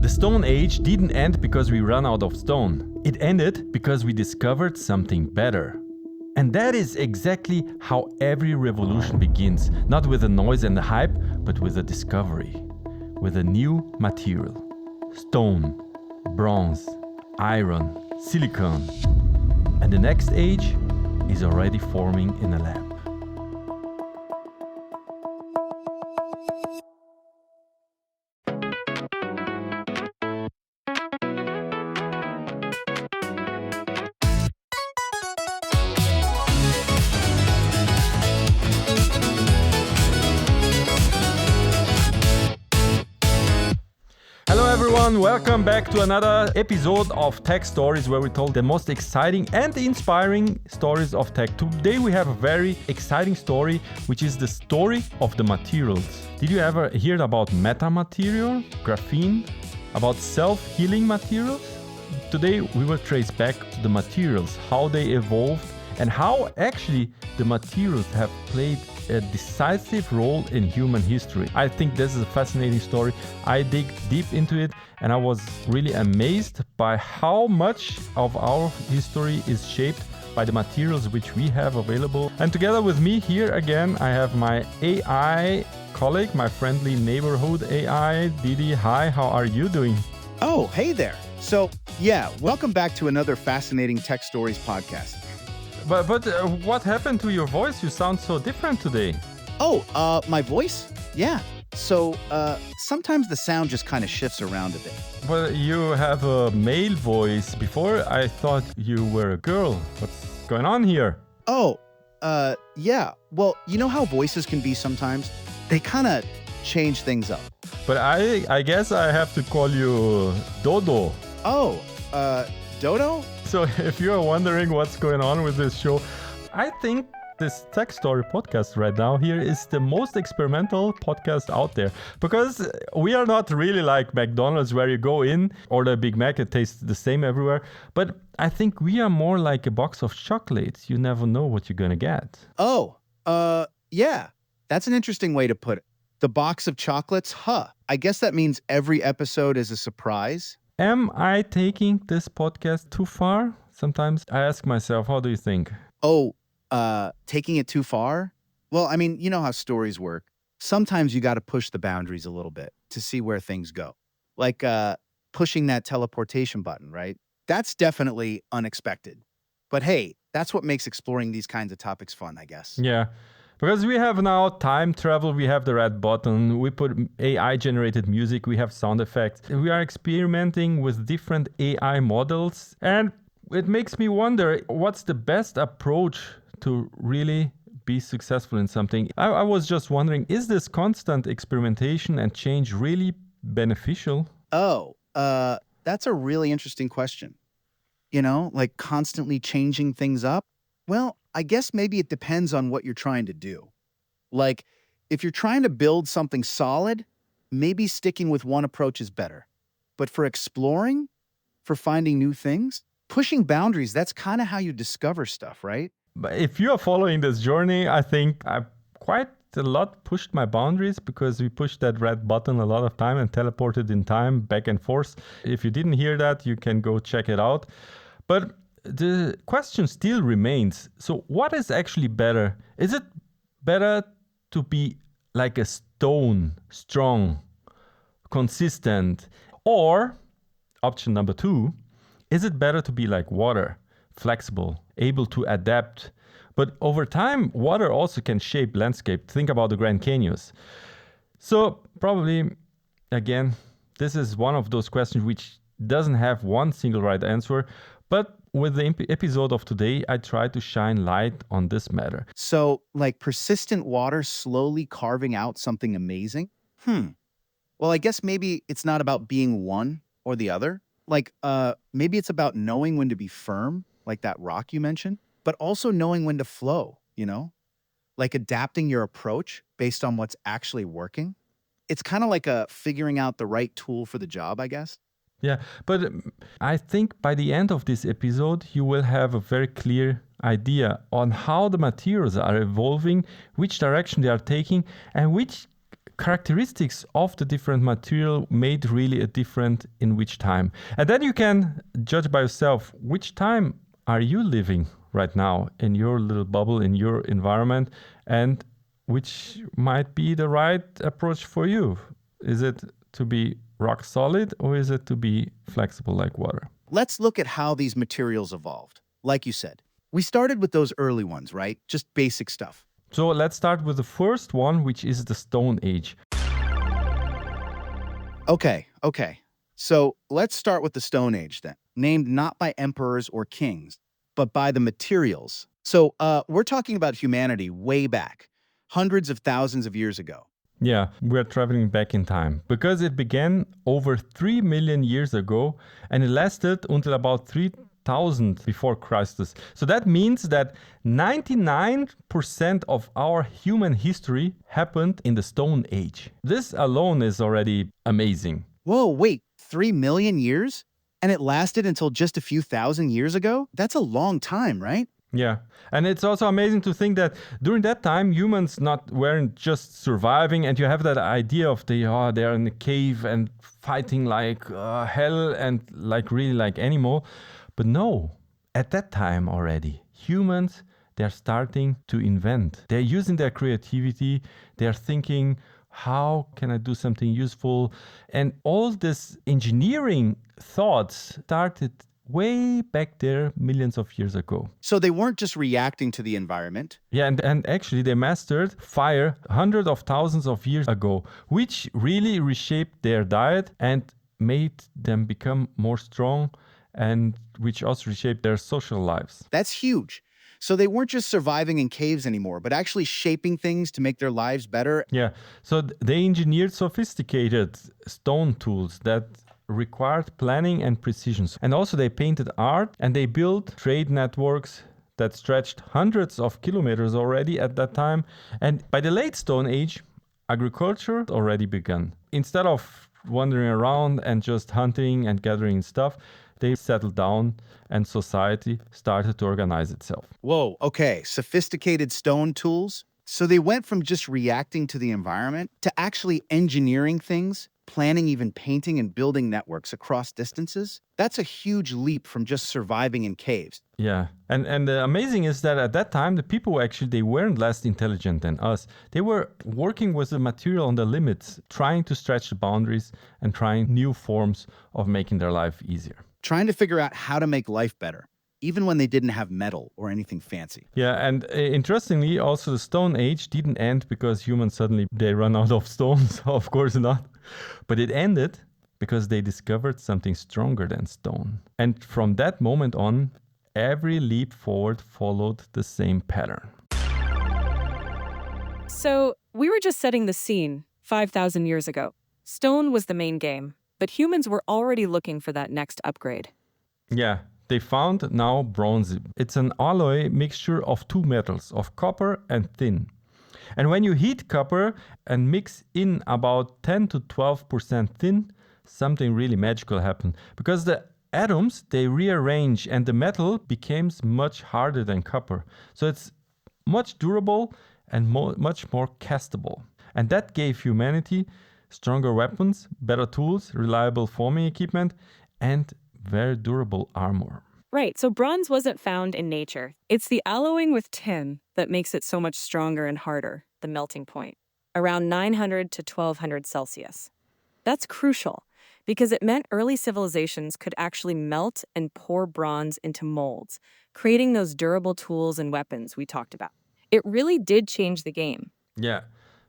The Stone Age didn't end because we ran out of stone. It ended because we discovered something better. And that is exactly how every revolution begins, not with a noise and a hype, but with a discovery, with a new material. Stone, bronze, iron, silicon. And the next age is already forming in a lab. Welcome back to another episode of Tech Stories, where we told the most exciting and inspiring stories of tech. Today we have a very exciting story, which is the story of the materials. Did you ever hear about metamaterial, graphene, about self-healing materials? Today we will trace back to the materials, how they evolved, and how actually the materials have played a decisive role in human history. I think this is a fascinating story. I dig deep into it and I was really amazed by how much of our history is shaped by the materials which we have available. And together with me here again, I have my AI colleague, my friendly neighborhood AI, Didi. Hi, how are you doing? Oh, hey there. So, welcome back to another fascinating Tech Stories podcast. But what happened to your voice? You sound so different today. Oh, my voice? Yeah. So, sometimes the sound just kind of shifts around a bit. Well, you have a male voice. Before, I thought you were a girl. What's going on here? Oh, yeah. Well, you know how voices can be sometimes? They kind of change things up. But I guess I have to call you Dodo. Oh, Dodo? So if you're wondering what's going on with this show, I think this Tech Story podcast right now here is the most experimental podcast out there, because we are not really like McDonald's where you go in, or the Big Mac, it tastes the same everywhere. But I think we are more like a box of chocolates. You never know what you're going to get. Oh, yeah. That's an interesting way to put it. The box of chocolates, I guess that means every episode is a surprise. Am I taking this podcast too far? Sometimes I ask myself, how do you think? Oh, taking it too far? Well, I mean, you know how stories work. Sometimes you got to push the boundaries a little bit to see where things go. Like pushing that teleportation button, right? That's definitely unexpected. But hey, that's what makes exploring these kinds of topics fun, I guess. Yeah. Because we have now time travel, we have the red button, we put AI-generated music, we have sound effects. We are experimenting with different AI models, and it makes me wonder, what's the best approach to really be successful in something? I was just wondering, is this constant experimentation and change really beneficial? Oh, that's a really interesting question. You know, like constantly changing things up? Well, I guess maybe it depends on what you're trying to do. Like, if you're trying to build something solid, maybe sticking with one approach is better. But for exploring, for finding new things, pushing boundaries, that's kind of how you discover stuff, right? But if you are following this journey, I think I've quite a lot pushed my boundaries, because we pushed that red button a lot of time and teleported in time back and forth. If you didn't hear that, you can go check it out. But the question still remains. So what is actually better? Is it better to be like a stone, strong, consistent? Or, option number 2, is it better to be like water, flexible, able to adapt? But over time, water also can shape landscape. Think about the Grand Canyons. So probably, again, this is one of those questions which doesn't have one single right answer. But with the episode of today, I try to shine light on this matter. So, like persistent water slowly carving out something amazing? Well, I guess maybe it's not about being one or the other. Like, maybe it's about knowing when to be firm, like that rock you mentioned, but also knowing when to flow, you know? Like adapting your approach based on what's actually working. It's kind of like figuring out the right tool for the job, I guess. Yeah, but I think by the end of this episode, you will have a very clear idea on how the materials are evolving, which direction they are taking, and which characteristics of the different material made really a difference in which time. And then you can judge by yourself, which time are you living right now in your little bubble, in your environment, and which might be the right approach for you. Is it to be rock solid or is it to be flexible like water? Let's look at how these materials evolved. Like you said, we started with those early ones, right? Just basic stuff. So let's start with the first one, which is the Stone Age. Okay. So let's start with the Stone Age then, named not by emperors or kings, but by the materials. So we're talking about humanity way back, hundreds of thousands of years ago. Yeah, we're traveling back in time because it began over 3 million years ago and it lasted until about 3000 before Christ. So that means that 99% of our human history happened in the Stone Age. This alone is already amazing. Whoa, wait, 3 million years? And it lasted until just a few thousand years ago? That's a long time, right? Yeah, and it's also amazing to think that during that time humans not weren't just surviving, and you have that idea of they're in a cave and fighting like hell and like really like animal, but no, at that time already humans, they're starting to invent. They're using their creativity. They're thinking, how can I do something useful? And all this engineering thoughts started way back there millions of years ago. So they weren't just reacting to the environment. Yeah, and actually they mastered fire hundreds of thousands of years ago, which really reshaped their diet and made them become more strong, and which also reshaped their social lives. That's huge. So they weren't just surviving in caves anymore, but actually shaping things to make their lives better. Yeah, so they engineered sophisticated stone tools that required planning and precision. And also they painted art and they built trade networks that stretched hundreds of kilometers already at that time. And by the late Stone Age, agriculture already began. Instead of wandering around and just hunting and gathering stuff, they settled down and society started to organize itself. Whoa, okay, sophisticated stone tools. So they went from just reacting to the environment to actually engineering things, planning, even painting and building networks across distances. That's a huge leap from just surviving in caves. Yeah, and the amazing is that at that time the people actually they weren't less intelligent than us. They were working with the material on the limits, trying to stretch the boundaries and trying new forms of making their life easier. Trying to figure out how to make life better, even when they didn't have metal or anything fancy. Yeah, and interestingly, also the Stone Age didn't end because humans suddenly they run out of stones. Of course not, but it ended because they discovered something stronger than stone. And from that moment on, every leap forward followed the same pattern. So we were just setting the scene 5,000 years ago. Stone was the main game, but humans were already looking for that next upgrade. Yeah, they found now bronze. It's an alloy mixture of two metals, of copper and tin. And when you heat copper and mix in about 10 to 12% tin, something really magical happened. Because the atoms, they rearrange and the metal becomes much harder than copper. So it's much durable and much more castable. And that gave humanity stronger weapons, better tools, reliable forming equipment, and very durable armor. Right, so bronze wasn't found in nature. It's the alloying with tin that makes it so much stronger and harder, the melting point, around 900 to 1200 Celsius. That's crucial because it meant early civilizations could actually melt and pour bronze into molds, creating those durable tools and weapons we talked about. It really did change the game. Yeah.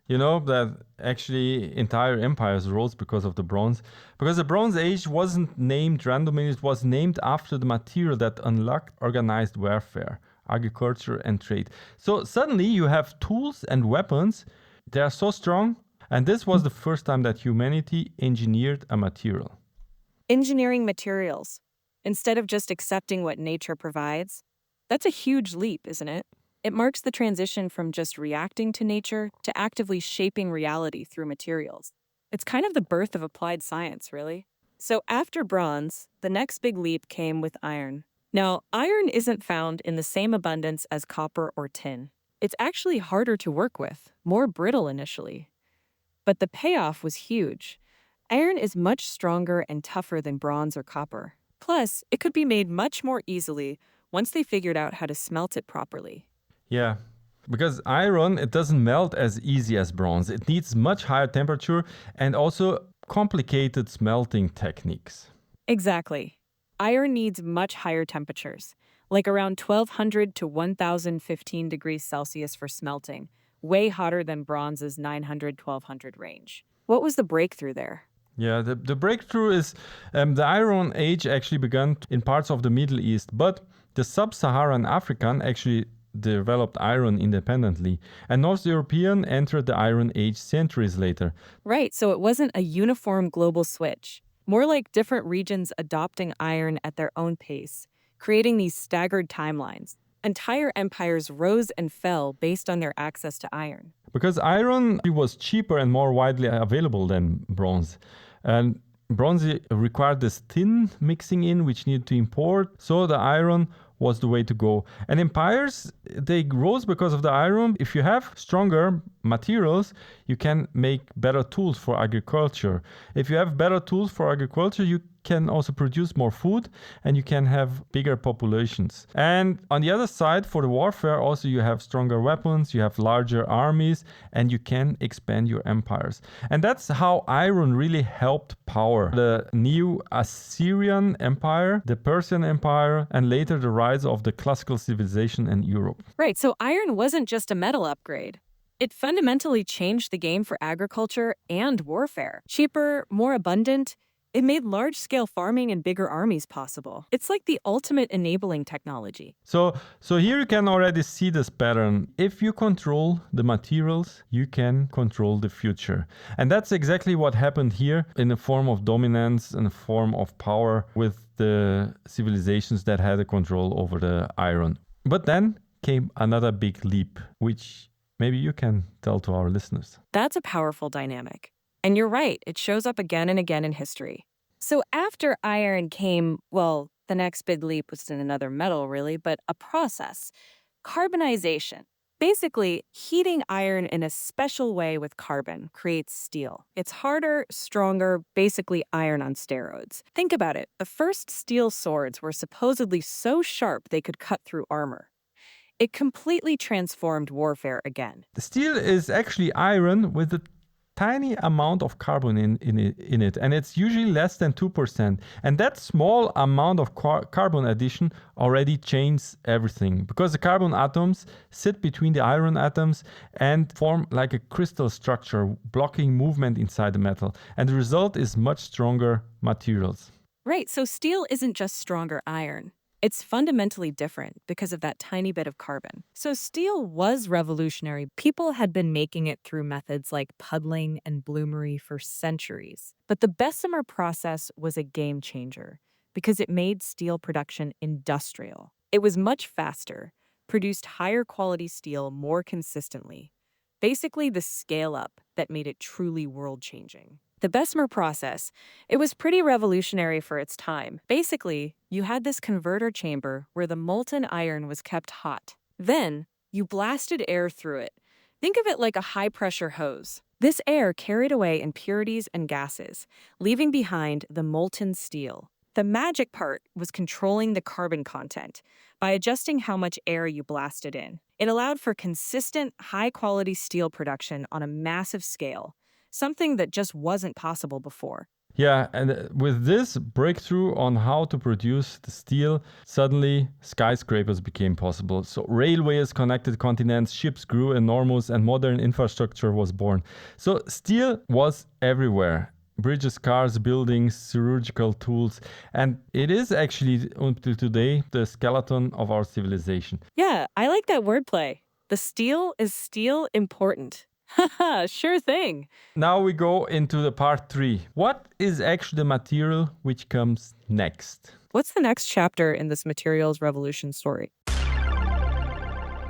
You know that actually entire empires rose because of the bronze. Because the Bronze Age wasn't named randomly, it was named after the material that unlocked organized warfare, agriculture and trade. So suddenly you have tools and weapons, they are so strong, and this was the first time that humanity engineered a material. Engineering materials, instead of just accepting what nature provides, that's a huge leap, isn't it? It marks the transition from just reacting to nature to actively shaping reality through materials. It's kind of the birth of applied science, really. So after bronze, the next big leap came with iron. Now, iron isn't found in the same abundance as copper or tin. It's actually harder to work with, more brittle initially. But the payoff was huge. Iron is much stronger and tougher than bronze or copper. Plus, it could be made much more easily once they figured out how to smelt it properly. Yeah, because iron, it doesn't melt as easy as bronze. It needs much higher temperature and also complicated smelting techniques. Exactly. Iron needs much higher temperatures, like around 1200 to 1015 degrees Celsius for smelting, way hotter than bronze's 900-1200 range. What was the breakthrough there? Yeah, the breakthrough is the Iron Age actually began in parts of the Middle East, but the sub-Saharan African actually developed iron independently, and North European entered the Iron Age centuries later. Right, so it wasn't a uniform global switch, more like different regions adopting iron at their own pace, creating these staggered timelines. Entire empires rose and fell based on their access to iron. Because iron was cheaper and more widely available than bronze. And bronze required this tin mixing in, which needed to import. So the iron was the way to go. And empires, they rose because of the iron. If you have stronger materials, you can make better tools for agriculture. If you have better tools for agriculture, you can also produce more food and you can have bigger populations. And on the other side, for the warfare, also you have stronger weapons, you have larger armies, and you can expand your empires. And that's how iron really helped power the new Assyrian Empire, the Persian Empire, and later the rise of the classical civilization in Europe. Right, so iron wasn't just a metal upgrade. It fundamentally changed the game for agriculture and warfare. Cheaper, more abundant, it made large-scale farming and bigger armies possible. It's like the ultimate enabling technology. So here you can already see this pattern. If you control the materials, you can control the future. And that's exactly what happened here in a form of dominance and a form of power with the civilizations that had a control over the iron. But then came another big leap, which maybe you can tell to our listeners. That's a powerful dynamic. And you're right, it shows up again and again in history. So after iron came, well, the next big leap was in another metal, really, but a process, carbonization. Basically, heating iron in a special way with carbon creates steel. It's harder, stronger, basically iron on steroids. Think about it. The first steel swords were supposedly so sharp they could cut through armor. It completely transformed warfare again. The steel is actually iron with a tiny amount of carbon in it, and it's usually less than 2%. And that small amount of carbon addition already changes everything, because the carbon atoms sit between the iron atoms and form like a crystal structure, blocking movement inside the metal. And the result is much stronger materials. Right, so steel isn't just stronger iron. It's fundamentally different because of that tiny bit of carbon. So steel was revolutionary. People had been making it through methods like puddling and bloomery for centuries. But the Bessemer process was a game changer because it made steel production industrial. It was much faster, produced higher quality steel more consistently. Basically, the scale up that made it truly world-changing. The Bessemer process, it was pretty revolutionary for its time. Basically, you had this converter chamber where the molten iron was kept hot. Then, you blasted air through it. Think of it like a high-pressure hose. This air carried away impurities and gases, leaving behind the molten steel. The magic part was controlling the carbon content by adjusting how much air you blasted in. It allowed for consistent, high-quality steel production on a massive scale, something that just wasn't possible before. Yeah, and with this breakthrough on how to produce the steel, suddenly skyscrapers became possible. So railways connected continents, ships grew enormous, and modern infrastructure was born. So steel was everywhere. Bridges, cars, buildings, surgical tools, and it is actually, until today, the skeleton of our civilization. Yeah, I like that wordplay. The steel is still important. Haha, sure thing. Now we go into the part 3. What is actually the material which comes next? What's the next chapter in this materials revolution story?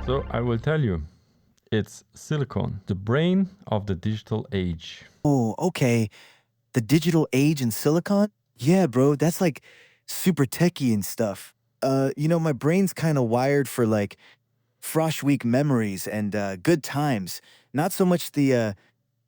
So I will tell you. It's silicon, the brain of the digital age. Oh, okay. The digital age and silicon? Yeah, bro, that's like super techie and stuff. My brain's kind of wired for like Frosh Week memories and good times. Not so much the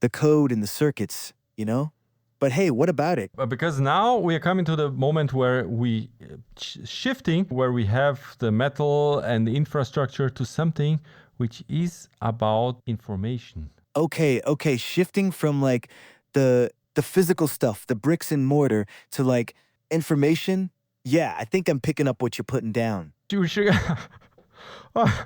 the code and the circuits, you know? But hey, what about it? Because now we are coming to the moment where we shifting, where we have the metal and the infrastructure to something which is about information. Okay, shifting from like the physical stuff, the bricks and mortar, to like information. Yeah, I think I'm picking up what you're putting down. You should. Oh,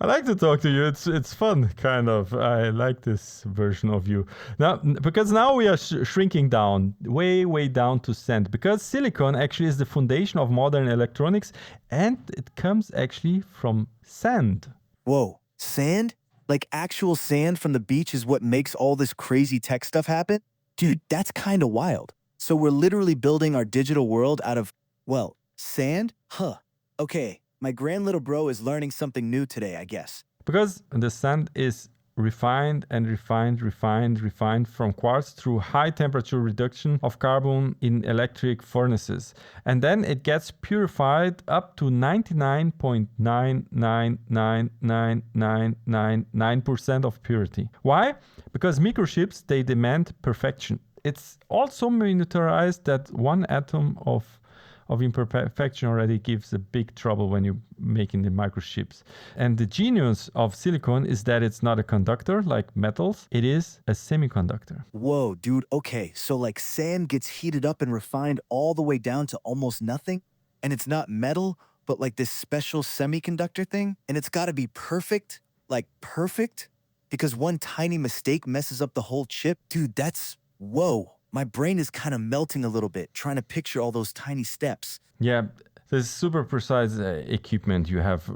I like to talk to you. It's fun, kind of. I like this version of you now because now we are shrinking down, way down to sand. Because silicon actually is the foundation of modern electronics, and it comes actually from sand. Whoa, sand? Like actual sand from the beach is what makes all this crazy tech stuff happen? Dude, that's kind of wild. So we're literally building our digital world out of, well, sand? Huh. Okay, my grand little bro is learning something new today, I guess. Because the sand is refined from quartz through high temperature reduction of carbon in electric furnaces. And then it gets purified up to 99.9999999% of purity. Why? Because microchips, they demand perfection. It's also miniaturized that one atom of imperfection already gives a big trouble when you're making the microchips. And the genius of silicon is that it's not a conductor like metals, it is a semiconductor. Whoa, dude, okay, so like sand gets heated up and refined all the way down to almost nothing, and it's not metal, but like this special semiconductor thing, and it's gotta be perfect, like perfect, because one tiny mistake messes up the whole chip. Dude, that's, whoa. My brain is kind of melting a little bit, trying to picture all those tiny steps. Yeah, there's super precise equipment you have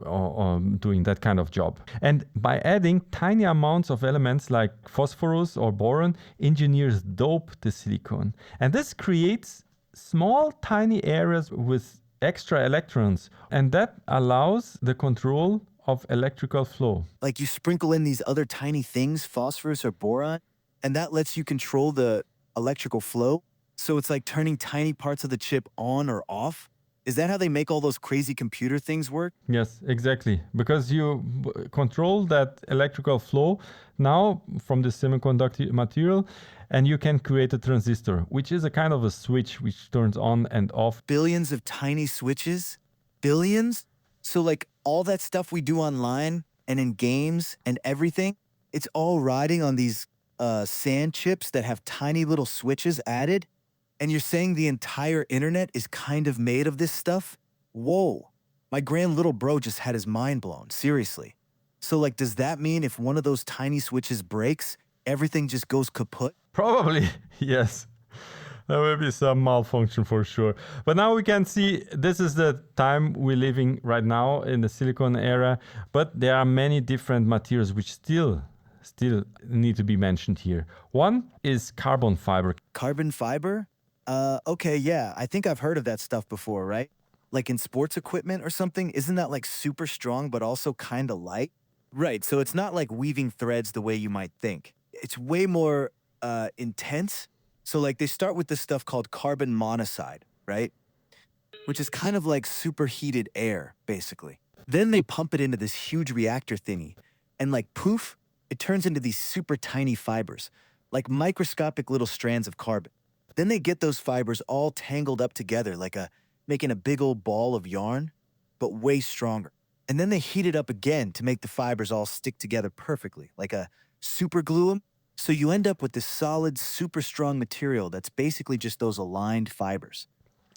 doing that kind of job. And by adding tiny amounts of elements like phosphorus or boron, engineers dope the silicon. And this creates small, tiny areas with extra electrons. And that allows the control of electrical flow. Like you sprinkle in these other tiny things, phosphorus or boron, and that lets you control the electrical flow. So it's like turning tiny parts of the chip on or off. Is that how they make all those crazy computer things work? Yes, exactly. Because you control that electrical flow now from the semiconductor material, and you can create a transistor, which is a kind of a switch which turns on and off. Billions of tiny switches? Billions? So like all that stuff we do online and in games and everything, it's all riding on these sand chips that have tiny little switches added? And you're saying the entire internet is kind of made of this stuff? Whoa. My grand little bro just had his mind blown, seriously. So like, does that mean if one of those tiny switches breaks, everything just goes kaput? Probably, yes. There will be some malfunction for sure. But now we can see this is the time we're living right now in the silicon era. But there are many different materials which still need to be mentioned here. One is carbon fiber. Carbon fiber? Okay, yeah, I think I've heard of that stuff before, right? Like in sports equipment or something? Isn't that like super strong but also kind of light? Right, so it's not like weaving threads the way you might think. It's way more intense. So like they start with this stuff called carbon monoxide, right? Which is kind of like superheated air, basically. Then they pump it into this huge reactor thingy, and like poof, it turns into these super tiny fibers, like microscopic little strands of carbon. Then they get those fibers all tangled up together like making a big old ball of yarn, but way stronger. And then they heat it up again to make the fibers all stick together perfectly, like a super glue 'em. So you end up with this solid, super strong material that's basically just those aligned fibers.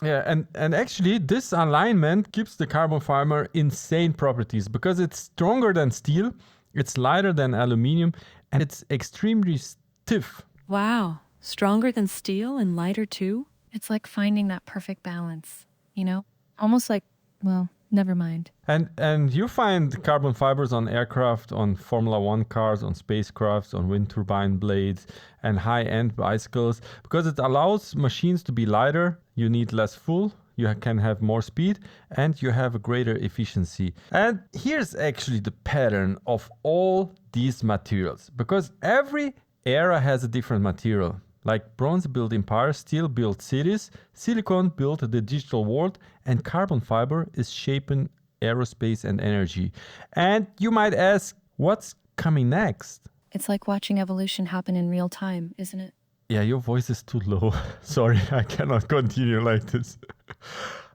Yeah, and actually this alignment gives the carbon fiber insane properties because it's stronger than steel, it's lighter than aluminum, and it's extremely stiff. Wow. Stronger than steel and lighter too? It's like finding that perfect balance, you know? Almost like, well, never mind. And you find carbon fibers on aircraft, on Formula One cars, on spacecrafts, on wind turbine blades, and high-end bicycles, because it allows machines to be lighter, you need less fuel, you can have more speed, and you have a greater efficiency. And here's actually the pattern of all these materials, because every era has a different material. Like bronze built empires, steel built cities, silicon built the digital world, and carbon fiber is shaping aerospace and energy. And you might ask, what's coming next? It's like watching evolution happen in real time, isn't it? Yeah, your voice is too low. Sorry, I cannot continue like this.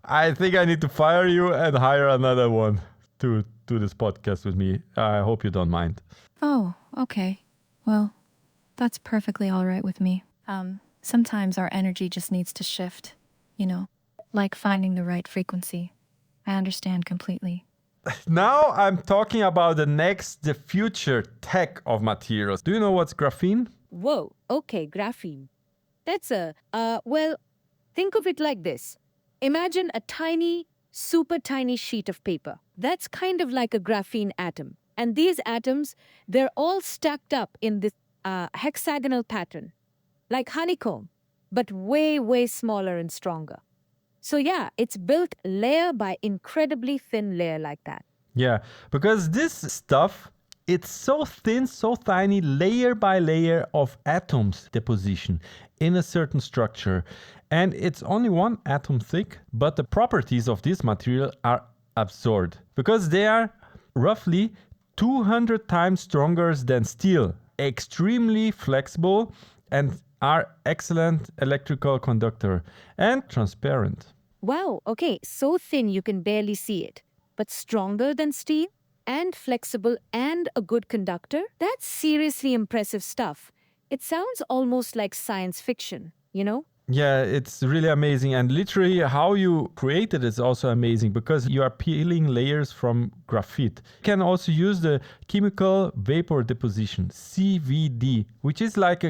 I think I need to fire you and hire another one to do this podcast with me. I hope you don't mind. Oh, okay. Well, that's perfectly all right with me. Sometimes our energy just needs to shift, you know, like finding the right frequency. I understand completely. Now I'm talking about the future tech of materials. Do you know what's graphene? Whoa, okay, graphene. Well, think of it like this. Imagine a tiny, super tiny sheet of paper. That's kind of like a graphene atom. And these atoms, they're all stacked up in this hexagonal pattern, like honeycomb, but way, way smaller and stronger. So yeah, it's built layer by incredibly thin layer like that. Yeah, because this stuff, it's so thin, so tiny, layer by layer of atoms deposition in a certain structure. And it's only one atom thick, but the properties of this material are absurd because they are roughly 200 times stronger than steel, extremely flexible, and are excellent electrical conductor and transparent. Wow, okay, so thin you can barely see it, but stronger than steel and flexible and a good conductor? That's seriously impressive stuff. It sounds almost like science fiction, you know? Yeah, it's really amazing. And literally, how you create it is also amazing because you are peeling layers from graphite. You can also use the chemical vapor deposition, CVD, which is like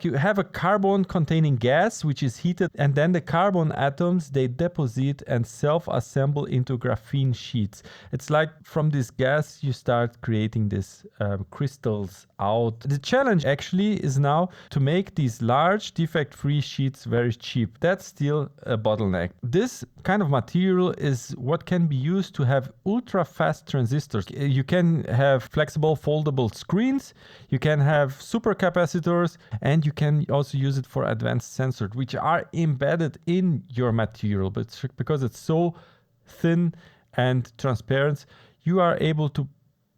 you have a carbon containing gas which is heated, and then the carbon atoms they deposit and self-assemble into graphene sheets. It's like from this gas you start creating these crystals out. The challenge actually is now to make these large defect-free sheets very cheap. That's still a bottleneck. This kind of material is what can be used to have ultra fast transistors. You can have flexible foldable screens, you can have supercapacitors, and you can also use it for advanced sensors, which are embedded in your material. But because it's so thin and transparent, you are able to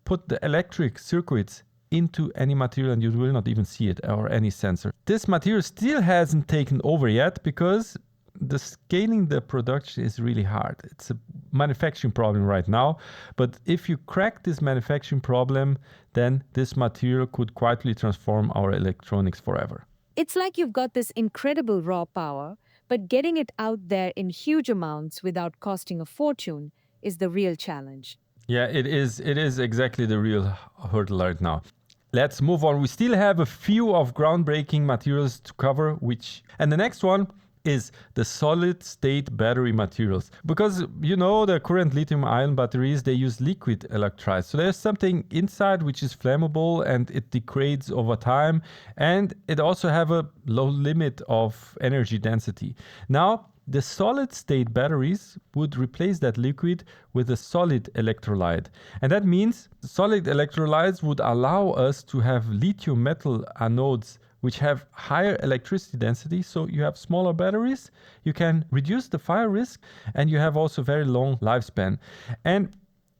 put the electric circuits into any material and you will not even see it or any sensor. This material still hasn't taken over yet because the scaling the production is really hard. It's a manufacturing problem right now, but if you crack this manufacturing problem, then this material could quietly transform our electronics forever. It's like you've got this incredible raw power, but getting it out there in huge amounts without costing a fortune is the real challenge. Yeah, it is exactly the real hurdle right now. Let's move on. We still have a few of groundbreaking materials to cover, and the next one is the solid state battery materials. Because the current lithium ion batteries, they use liquid electrolytes. So there's something inside which is flammable and it degrades over time, and it also have a low limit of energy density. Now, the solid-state batteries would replace that liquid with a solid electrolyte. And that means solid electrolytes would allow us to have lithium metal anodes which have higher electricity density. So you have smaller batteries, you can reduce the fire risk, and you have also very long lifespan. And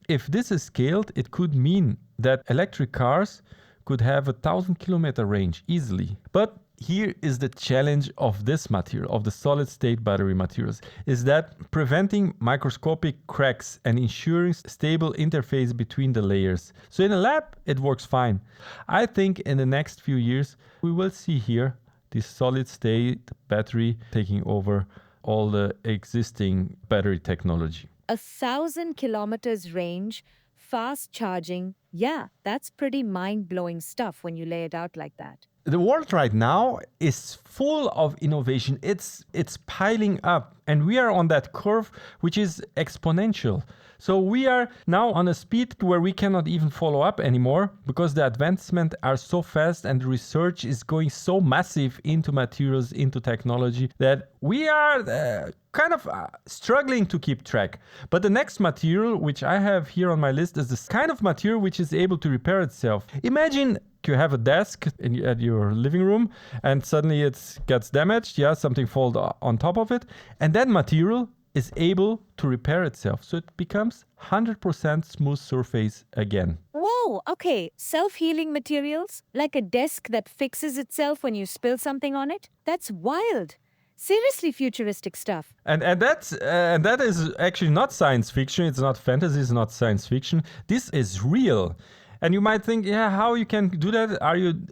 if this is scaled, it could mean that electric cars could have 1,000-kilometer range easily. But here is the challenge of this material, of the solid-state battery materials, is that preventing microscopic cracks and ensuring stable interface between the layers. So in a lab, it works fine. I think in the next few years, we will see here this solid-state battery taking over all the existing battery technology. 1,000 kilometers range, fast charging. Yeah, that's pretty mind-blowing stuff when you lay it out like that. The world right now is full of innovation. It's piling up, and we are on that curve which is exponential. So we are now on a speed where we cannot even follow up anymore because the advancements are so fast and the research is going so massive into materials, into technology, that we are struggling to keep track. But the next material which I have here on my list is this kind of material which is able to repair itself. Imagine you have a desk at your living room and suddenly it gets damaged, something falls on top of it, and that material is able to repair itself. So it becomes 100% smooth surface again. Whoa, Oh, okay. Self-healing materials? Like a desk that fixes itself when you spill something on it? That's wild. Seriously futuristic stuff. And that is actually not science fiction. It's not fantasy. It's not science fiction. This is real. And you might think, yeah, how you can do that?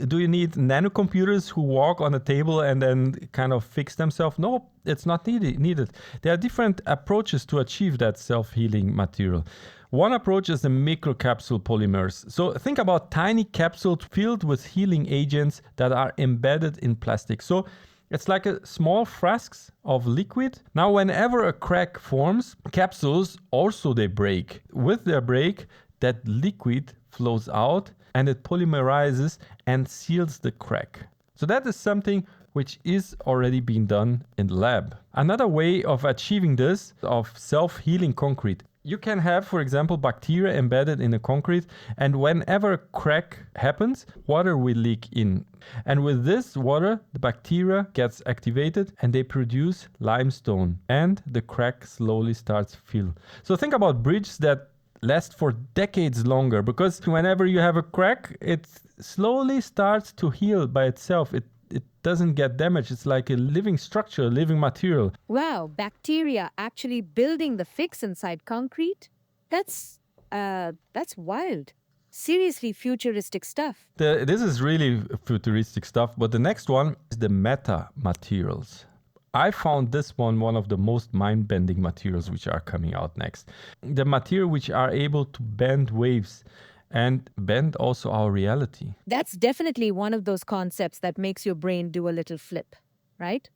Do you need nanocomputers who walk on a table and then kind of fix themselves? No, it's not needed. There are different approaches to achieve that self-healing material. One approach is the microcapsule polymers. So think about tiny capsules filled with healing agents that are embedded in plastic. So it's like a small flasks of liquid. Now, whenever a crack forms, capsules also they break. With their break, that liquid flows out and it polymerizes and seals the crack. So that is something which is already being done in the lab. Another way of achieving this, of self-healing concrete, you can have, for example, bacteria embedded in the concrete, and whenever a crack happens, water will leak in. And with this water, the bacteria gets activated and they produce limestone, and the crack slowly starts to fill. So think about bridges that last for decades longer, because whenever you have a crack, it slowly starts to heal by itself. It doesn't get damaged. It's like a living structure, a living material. Wow, bacteria actually building the fix inside concrete? That's wild. Seriously futuristic stuff. This is really futuristic stuff, but the next one is the meta materials. I found this one of the most mind-bending materials which are coming out next. The material which are able to bend waves and bend also our reality. That's definitely one of those concepts that makes your brain do a little flip, right?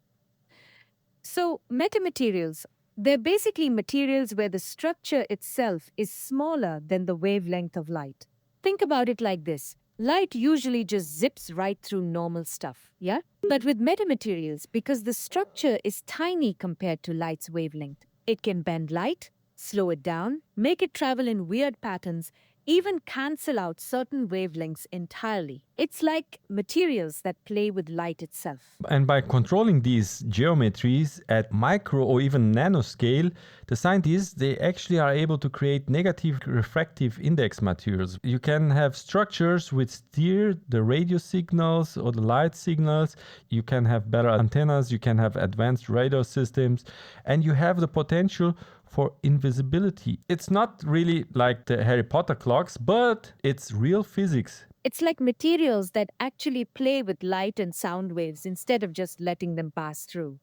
So, metamaterials, they're basically materials where the structure itself is smaller than the wavelength of light. Think about it like this. Light usually just zips right through normal stuff, yeah? But with metamaterials, because the structure is tiny compared to light's wavelength, it can bend light, slow it down, make it travel in weird patterns, even cancel out certain wavelengths entirely. It's like materials that play with light itself. And by controlling these geometries at micro or even nanoscale, the scientists, they actually are able to create negative refractive index materials. You can have structures which steer the radio signals or the light signals. You can have better antennas, you can have advanced radar systems, and you have the potential for invisibility. It's not really like the Harry Potter clocks, but it's real physics. It's like materials that actually play with light and sound waves instead of just letting them pass through.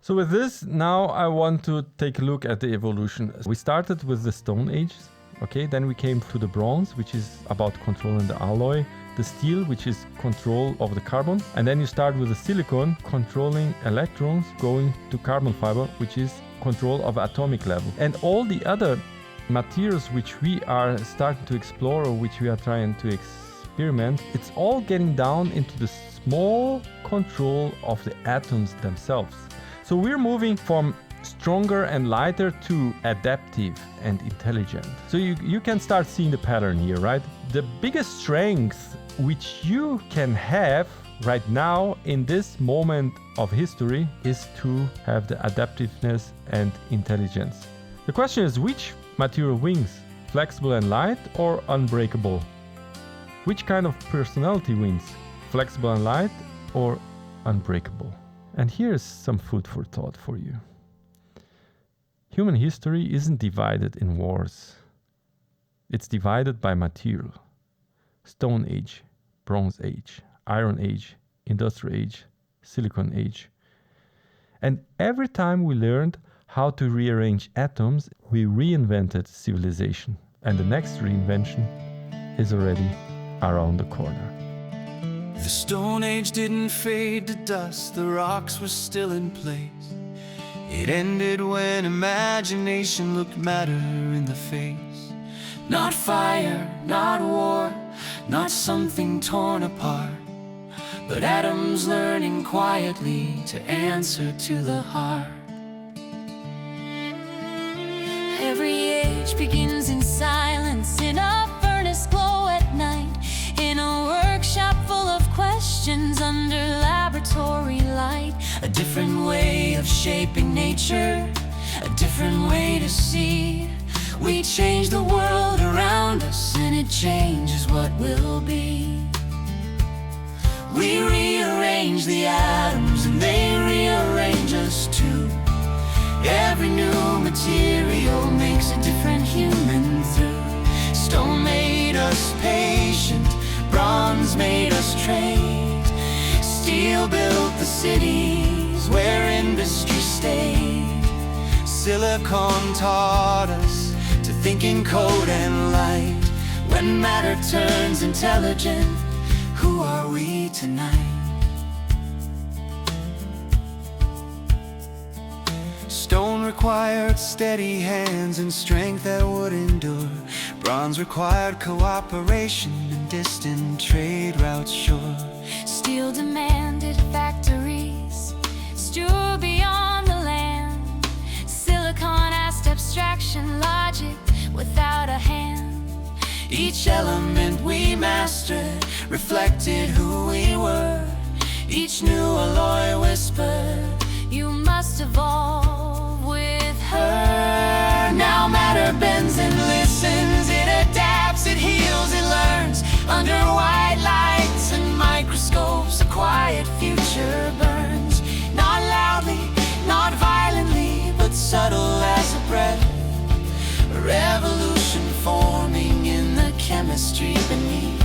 So with this, now I want to take a look at the evolution. We started with the Stone Age, okay? Then we came to the Bronze, which is about controlling the alloy, the Steel, which is control of the carbon, and then you start with the Silicon, controlling electrons, going to carbon fiber, which is control of atomic level. And all the other materials which we are starting to explore or which we are trying to experiment, it's all getting down into the small control of the atoms themselves. So we're moving from stronger and lighter to adaptive and intelligent. So you can start seeing the pattern here, right? The biggest strength which you can have right now in this moment of history is to have the adaptiveness and intelligence. The question is, which material wins? Flexible and light or unbreakable? Which kind of personality wins? Flexible and light or unbreakable? And here's some food for thought for you. Human history isn't divided in wars. It's divided by material. Stone Age, Bronze Age, Iron Age, Industrial Age, Silicon Age. And every time we learned how to rearrange atoms, we reinvented civilization. And the next reinvention is already around the corner. The Stone Age didn't fade to dust, the rocks were still in place. It ended when imagination looked matter in the face. Not fire, not war, not something torn apart, but atoms learning quietly to answer to the heart. Every age begins in silence, in a furnace glow at night, in a workshop full of questions under laboratory light. A different way of shaping nature, a different way to see We change the world around us, and it changes what will be. We rearrange the atoms, and they rearrange us too. Every new material makes a different human through. Stone made us patient, bronze made us trade. Steel built the cities where industry stayed. Silicon taught us to think in code and light. When matter turns intelligent, who are we tonight? Stone required steady hands and strength that would endure. Bronze required cooperation and distant trade routes sure. Steel demanded factories, stew beyond the land. Silicon asked abstraction, logic without a hand. Each element we mastered reflected who we were. Each new alloy whispered, You must evolve with her. now matter bends and listens. It adapts, it heals, it learns. Under white lights and microscopes, a quiet future burns. Not loudly, not violently, but subtle as a breath. A revolution forming in the chemistry beneath.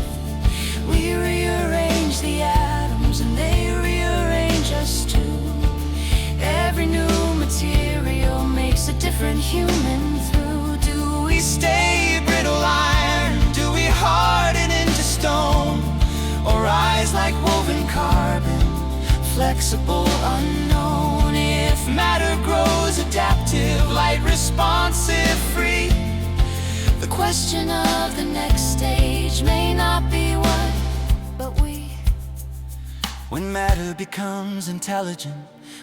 We rearrange the atoms, and they rearrange us too. Every new material makes a different human through. Do we stay brittle iron? Do we harden into stone? Or rise like woven carbon, flexible, unknown? If matter grows adaptive, light responsive, free, the question of the next stage may not be what, but we. When matter becomes intelligent,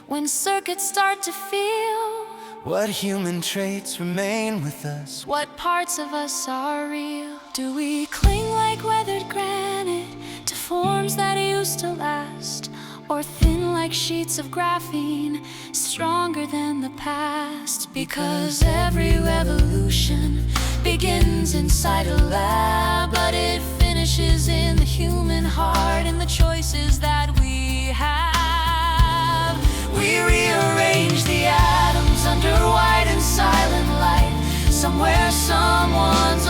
When circuits start to feel, what human traits remain with us? what parts of us are real? Do we cling like weathered granite to forms that used to last? Or thin like sheets of graphene, stronger than the past? Because every revolution begins inside a lab, but it finishes in the human heart, in the choices that we have. We rearrange the atoms under white and silent light. Somewhere someone's